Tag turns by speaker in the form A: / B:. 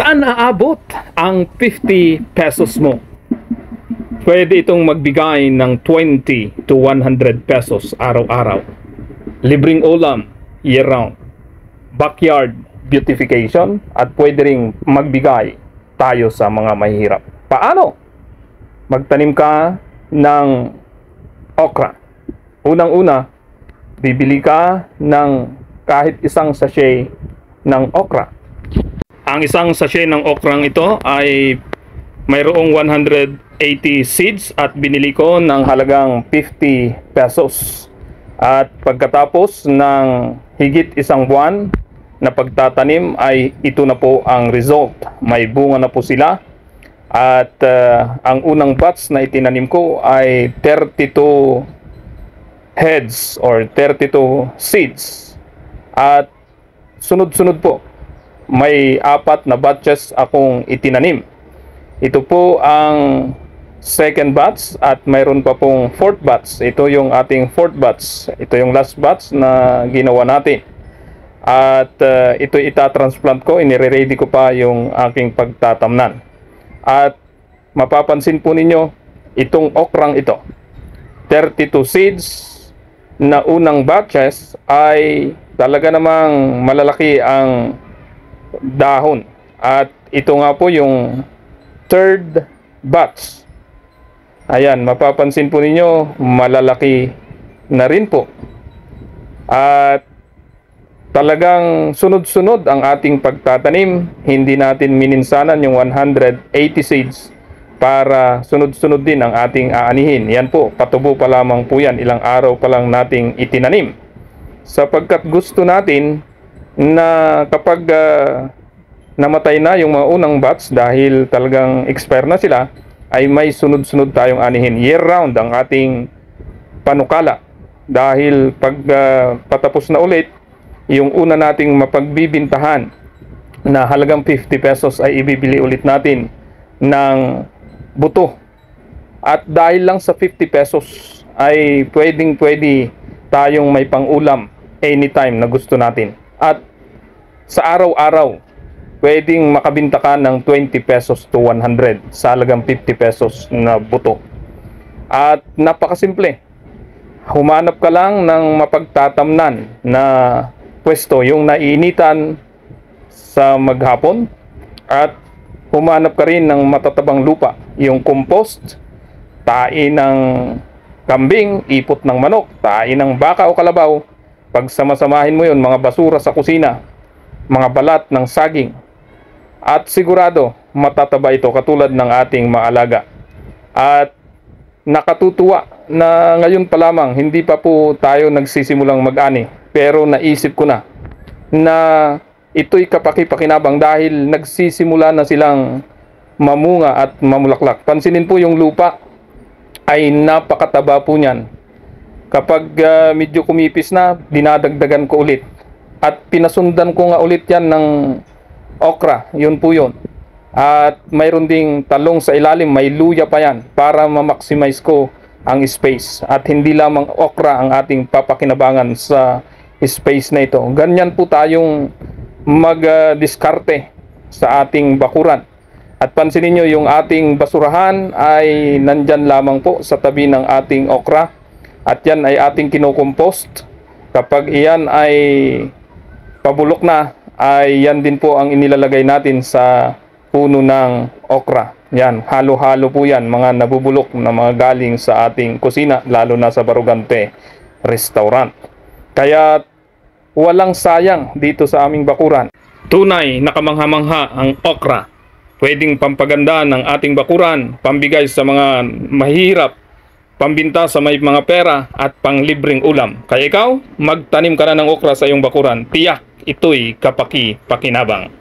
A: Saan aabot ang 50 pesos mo? Pwede itong magbigay ng 20 to 100 pesos araw-araw. Libreng ulam year-round. Backyard beautification at pwede ring magbigay tayo sa mga mahihirap. Paano? Magtanim ka ng okra. Unang-una, bibili ka ng kahit isang sachet ng okra. Ang isang sachet ng okrang ito ay mayroong 180 seeds at binili ko ng halagang 50 pesos. At pagkatapos ng higit isang buwan na pagtatanim ay ito na po ang result. May bunga na po sila. At ang unang batch na itinanim ko ay 32 heads or 32 seeds. At sunod-sunod po, may 4 na batches akong itinanim. Ito po ang second batch at mayroon pa pong fourth batch. Ito yung ating fourth batch. Ito yung last batch na ginawa natin. At ito itatransplant ko. Inire-ready ko pa yung aking pagtatamnan. At mapapansin po ninyo, itong okrang ito, 32 seeds na unang batches ay talaga namang malalaki ang dahon. At ito nga po yung third batch. Ayan, mapapansin po ninyo, malalaki na rin po. At talagang sunod-sunod ang ating pagtatanim. Hindi natin mininsanan yung 180 seeds para sunod-sunod din ang ating aanihin. Yan po, patubo pa lamang po yan. Ilang araw pa lang nating itinanim. Sapagkat gusto natin na kapag namatay na yung mga unang batch dahil talagang expire na sila, ay may sunod-sunod tayong anihin. Year-round ang ating panukala. Dahil pag patapos na ulit, yung una nating mapagbibintahan na halagang 50 pesos ay ibibili ulit natin ng buto. At dahil lang sa 50 pesos ay pwedeng-pwede tayong may pang-ulam anytime na gusto natin. At sa araw-araw, pwedeng makabinta ka ng 20 pesos to 100 sa halagang 50 pesos na buto. At napakasimple. Humanap ka lang ng mapagtatamnan na pwesto, yung naiinitan sa maghapon. At humanap ka rin ng matatabang lupa, yung compost, tae ng kambing, ipot ng manok, tae ng baka o kalabaw. Pag sama-samahin mo yun, mga basura sa kusina, mga balat ng saging, at sigurado matataba ito katulad ng ating maalaga. At nakatutuwa na ngayon pa lamang, hindi pa po tayo nagsisimulang mag-ani, pero naisip ko na ito'y kapaki-pakinabang dahil nagsisimula na silang mamunga at mamulaklak. Pansinin po yung lupa ay napakataba po niyan. Kapag medyo kumipis na, dinadagdagan ko ulit. At pinasundan ko nga ulit yan ng okra. Yun po yun. At mayroon ding talong sa ilalim, may luya pa yan para ma-maximize ko ang space. At hindi lamang okra ang ating papakinabangan sa space na ito. Ganyan po tayong mag-diskarte sa ating bakuran. At pansinin nyo, yung ating basurahan ay nandyan lamang po sa tabi ng ating okra. At yan ay ating kinokompost. Kapag iyan ay pabulok na, ay yan din po ang inilalagay natin sa puno ng okra. Yan, halo-halo po yan, mga nabubulok na mga galing sa ating kusina, lalo na sa Barugante Restaurant. Kaya walang sayang dito sa aming bakuran. Tunay na kamangha-mangha ang okra. Pwedeng pampaganda ng ating bakuran, pambigay sa mga mahirap, pambinta sa may mga pera at panglibreng ulam. Kaya ikaw, magtanim ka na ng okra sa iyong bakuran. Tiyak, ito'y kapaki-pakinabang.